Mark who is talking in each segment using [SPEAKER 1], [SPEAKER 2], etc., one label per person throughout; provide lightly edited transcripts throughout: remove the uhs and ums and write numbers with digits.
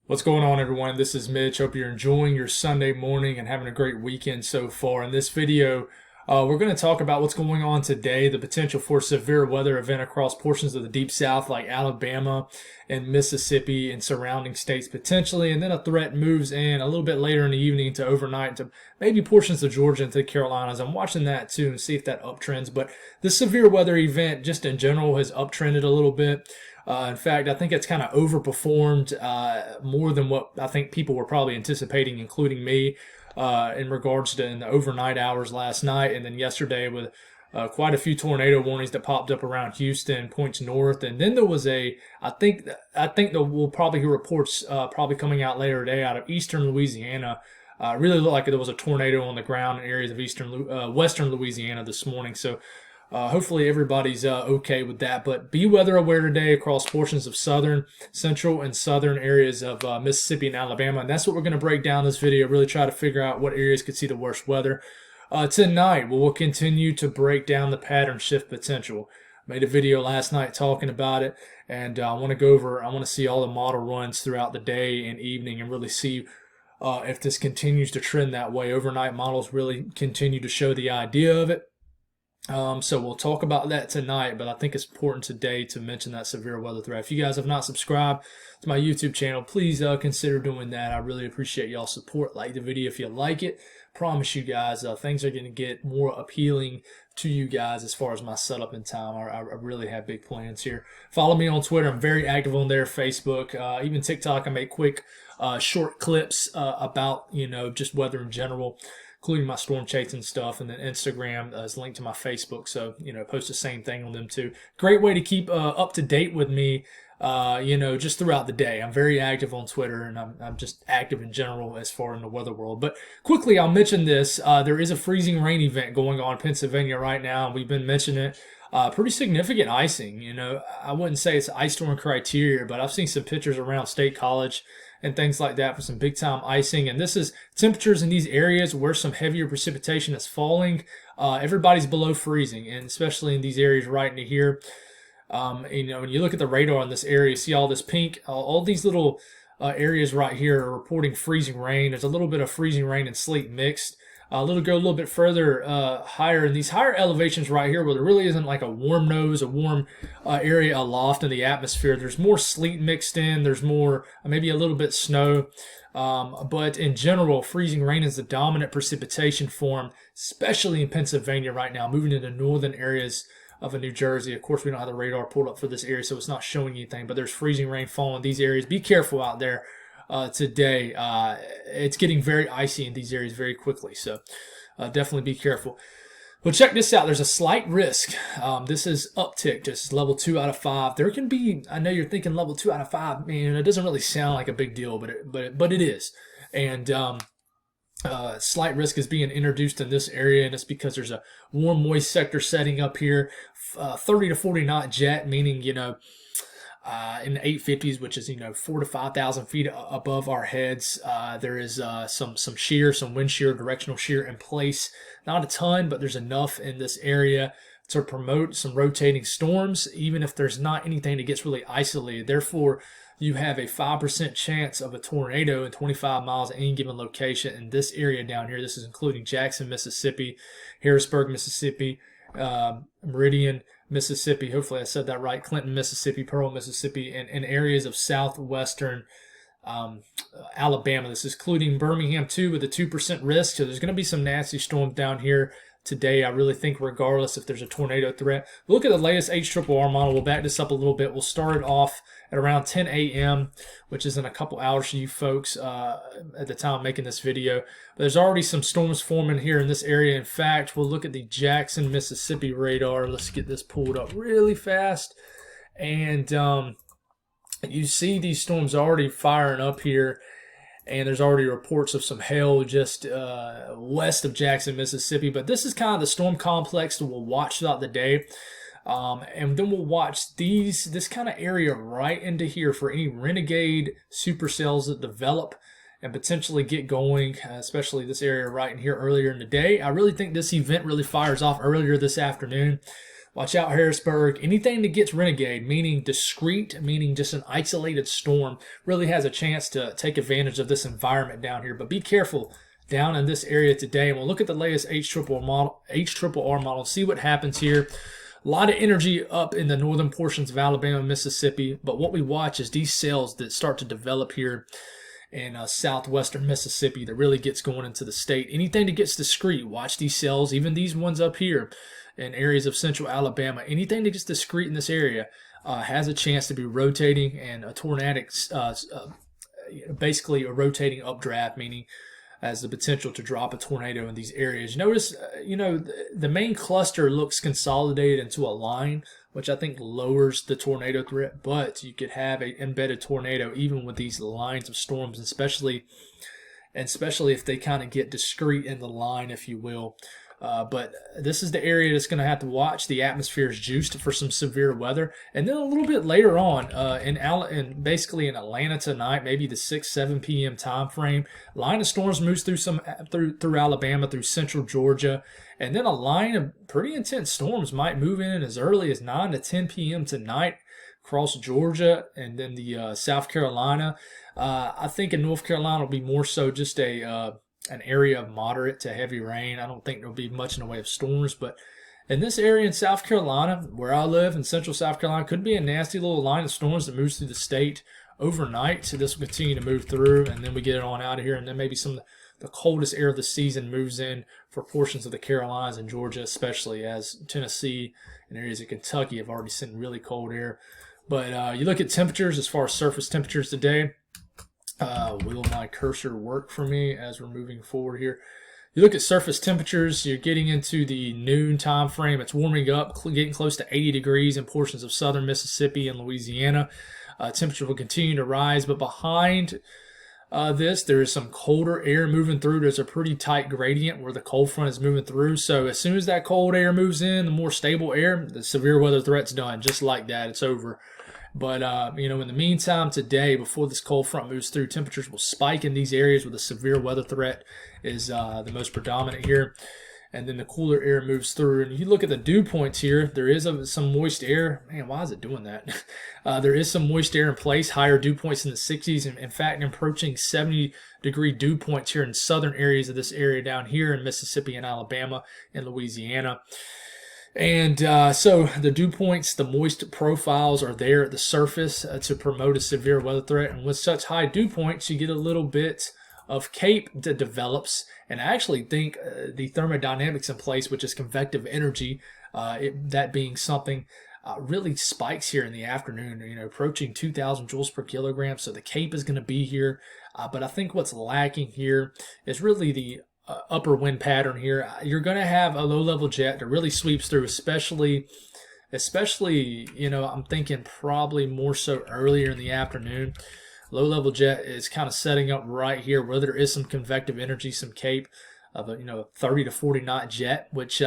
[SPEAKER 1] What's going on, everyone? This is Mitch. Hope you're enjoying your Sunday morning and having a great weekend so far. In this video, we're going to talk about what's going on today, the potential for severe weather event across portions of the Deep South like Alabama and Mississippi and surrounding states potentially, and then a threat moves in a little bit later in the evening to overnight to maybe portions of Georgia and the Carolinas. I'm watching that too and see if that uptrends, but this severe weather event just in general has uptrended a little bit. In fact, I think it's kind of overperformed more than what I think people were probably anticipating, including me, in regards to in the overnight hours last night and then yesterday with quite a few tornado warnings that popped up around Houston, points north, and then there was I think that we'll probably hear reports probably coming out later today out of eastern Louisiana. Really looked like there was a tornado on the ground in areas of western Louisiana this morning. So hopefully everybody's okay with that. But be weather aware today across portions of southern, central, and southern areas of Mississippi and Alabama. And that's what we're going to break down this video, really try to figure out what areas could see the worst weather. Tonight, we'll continue to break down the pattern shift potential. Made a video last night talking about it, and I want to see all the model runs throughout the day and evening and really see if this continues to trend that way. Overnight models really continue to show the idea of it. So we'll talk about that tonight, but I think it's important today to mention that severe weather threat. If you guys have not subscribed to my YouTube channel, please consider doing that. I really appreciate y'all's support. Like the video if you like it. Promise you guys, things are going to get more appealing to you guys as far as my setup in time. I really have big plans here. Follow me on Twitter. I'm very active on there, Facebook, even TikTok. I make quick, short clips about, just weather in general, including my storm chasing stuff, and then Instagram is linked to my Facebook, so post the same thing on them too. Great way to keep up to date with me, just throughout the day. I'm very active on Twitter, and I'm just active in general as far in the weather world. But quickly, I'll mention this: there is a freezing rain event going on in Pennsylvania right now, and we've been mentioning it. Pretty significant icing. I wouldn't say it's ice storm criteria, but I've seen some pictures around State College and things like that for some big time icing. And this is temperatures in these areas where some heavier precipitation is falling. Everybody's below freezing, and especially in these areas right into here. When you look at the radar in this area, you see all this pink, all these little areas right here are reporting freezing rain. There's a little bit of freezing rain and sleet mixed. Go a little bit further higher in these higher elevations right here where there really isn't like a warm nose, a warm area aloft in the atmosphere. There's more sleet mixed in. There's more, maybe a little bit snow. But in general, freezing rain is the dominant precipitation form, especially in Pennsylvania right now, moving into northern areas of New Jersey. Of course, we don't have the radar pulled up for this area, so it's not showing anything, but there's freezing rain falling in these areas. Be careful out there. Today. It's getting very icy in these areas very quickly, so definitely be careful. Well, check this out. There's a slight risk. This is uptick, just level 2 out of 5. There can be, I know you're thinking level 2 out of 5, man, it doesn't really sound like a big deal, but it is. And slight risk is being introduced in this area, and it's because there's a warm, moist sector setting up here. 30 to 40 knot jet, meaning, in the 850s, which is 4,000 to 5,000 feet above our heads. There is some shear, some wind shear, directional shear in place. Not a ton, but there's enough in this area to promote some rotating storms, even if there's not anything that gets really isolated. Therefore, you have a 5% chance of a tornado in 25 miles at any given location in this area down here. This is including Jackson, Mississippi, Harrisburg, Mississippi, Meridian, Mississippi, hopefully I said that right, Clinton, Mississippi, Pearl, Mississippi, and areas of southwestern Alabama. This is including Birmingham too with a 2% risk. So there's going to be some nasty storms down here today. I really think regardless if there's a tornado threat. Look at the latest HRRR model. We'll back this up a little bit. We'll start it off at around 10 a.m., which is in a couple hours for you folks at the time of making this video. But there's already some storms forming here in this area. In fact, we'll look at the Jackson, Mississippi radar. Let's get this pulled up really fast. And you see these storms already firing up here. And there's already reports of some hail just west of Jackson, Mississippi. But this is kind of the storm complex that we'll watch throughout the day. And then we'll watch this kind of area right into here for any renegade supercells that develop and potentially get going, especially this area right in here earlier in the day. I really think this event really fires off earlier this afternoon. Watch out, Harrisburg. Anything that gets renegade, meaning discrete, meaning just an isolated storm, really has a chance to take advantage of this environment down here. But be careful down in this area today. And we'll look at the latest HRRR model, see what happens here. A lot of energy up in the northern portions of Alabama and Mississippi. But what we watch is these cells that start to develop here in southwestern Mississippi that really gets going into the state. Anything that gets discrete, watch these cells, even these ones up here in areas of central Alabama. Anything that gets discrete in this area has a chance to be rotating, and a tornadic, basically a rotating updraft, meaning has the potential to drop a tornado in these areas. Notice, the main cluster looks consolidated into a line, which I think lowers the tornado threat, but you could have an embedded tornado even with these lines of storms, especially if they kind of get discrete in the line, if you will. But this is the area that's going to have to watch. The atmosphere is juiced for some severe weather. And then a little bit later on, basically in Atlanta tonight, maybe the 6-7 p.m. time frame, line of storms moves through Alabama, through central Georgia. And then a line of pretty intense storms might move in as early as 9 to 10 p.m. tonight across Georgia and then the South Carolina. I think in North Carolina will be more so just an area of moderate to heavy rain. I don't think there'll be much in the way of storms, but in this area in South Carolina, where I live in central South Carolina, could be a nasty little line of storms that moves through the state overnight. So this will continue to move through, and then we get it on out of here, and then maybe some of the coldest air of the season moves in for portions of the Carolinas and Georgia, especially, as Tennessee and areas of Kentucky have already seen really cold air. But you look at temperatures, as far as surface temperatures today. Will my cursor work for me as we're moving forward here? You look at surface temperatures, you're getting into the noon time frame. It's warming up, getting close to 80 degrees in portions of southern Mississippi and Louisiana. Temperature will continue to rise, but behind this, there is some colder air moving through. There's a pretty tight gradient where the cold front is moving through. So as soon as that cold air moves in, the more stable air, the severe weather threat's done. Just like that, it's over. But, in the meantime, today, before this cold front moves through, temperatures will spike in these areas where the severe weather threat is the most predominant here. And then the cooler air moves through. And you look at the dew points here, there is some moist air. Man, why is it doing that? There is some moist air in place, higher dew points in the 60s. And in fact, approaching 70-degree dew points here in southern areas of this area down here in Mississippi and Alabama and Louisiana. And so the dew points, the moist profiles are there at the surface to promote a severe weather threat. And with such high dew points, you get a little bit of CAPE that develops. And I actually think the thermodynamics in place, which is convective energy, that being something really spikes here in the afternoon, approaching 2,000 joules per kilogram. So the CAPE is going to be here. But I think what's lacking here is really the upper wind pattern here. You're going to have a low-level jet that really sweeps through, especially, I'm thinking probably more so earlier in the afternoon. Low-level jet is kind of setting up right here where there is some convective energy, some CAPE of a 30 to 40 knot jet, which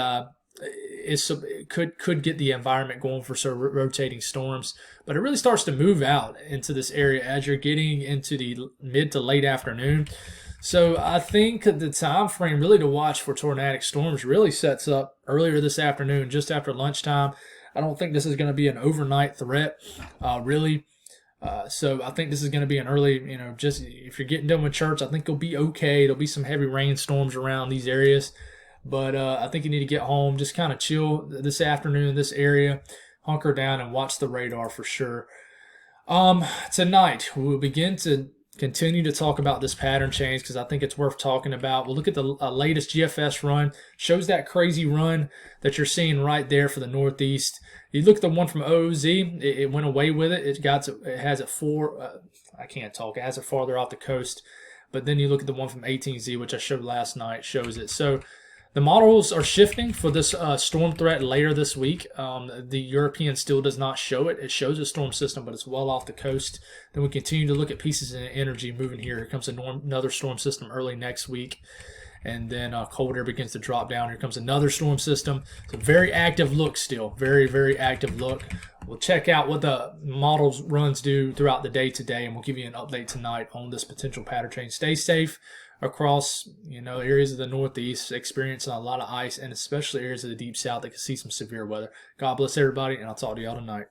[SPEAKER 1] could get the environment going for some rotating storms. But it really starts to move out into this area as you're getting into the mid to late afternoon. So I think the time frame really to watch for tornadic storms really sets up earlier this afternoon, just after lunchtime. I don't think this is going to be an overnight threat, really. So I think this is going to be an early, just if you're getting done with church, I think you'll be okay. There'll be some heavy rainstorms around these areas. But I think you need to get home, just kind of chill this afternoon in this area, hunker down and watch the radar for sure. Tonight, we will begin to continue to talk about this pattern change because I think it's worth talking about. We'll look at the latest GFS run. Shows that crazy run that you're seeing right there for the Northeast. You look at the one from OOZ, it went away with it. It has it I can't talk. It has it farther off the coast. But then you look at the one from 18Z, which I showed last night, shows it. So the models are shifting for this storm threat later this week. The European still does not show it. It shows a storm system, but it's well off the coast. Then we continue to look at pieces of energy moving here. Here comes another storm system early next week. And then cold air begins to drop down. Here comes another storm system. It's a very active look still. Very, very active look. We'll check out what the models runs do throughout the day today, and we'll give you an update tonight on this potential pattern change. Stay safe. across, areas of the Northeast experiencing a lot of ice, and especially areas of the Deep South that can see some severe weather. God bless everybody, and I'll talk to y'all tonight.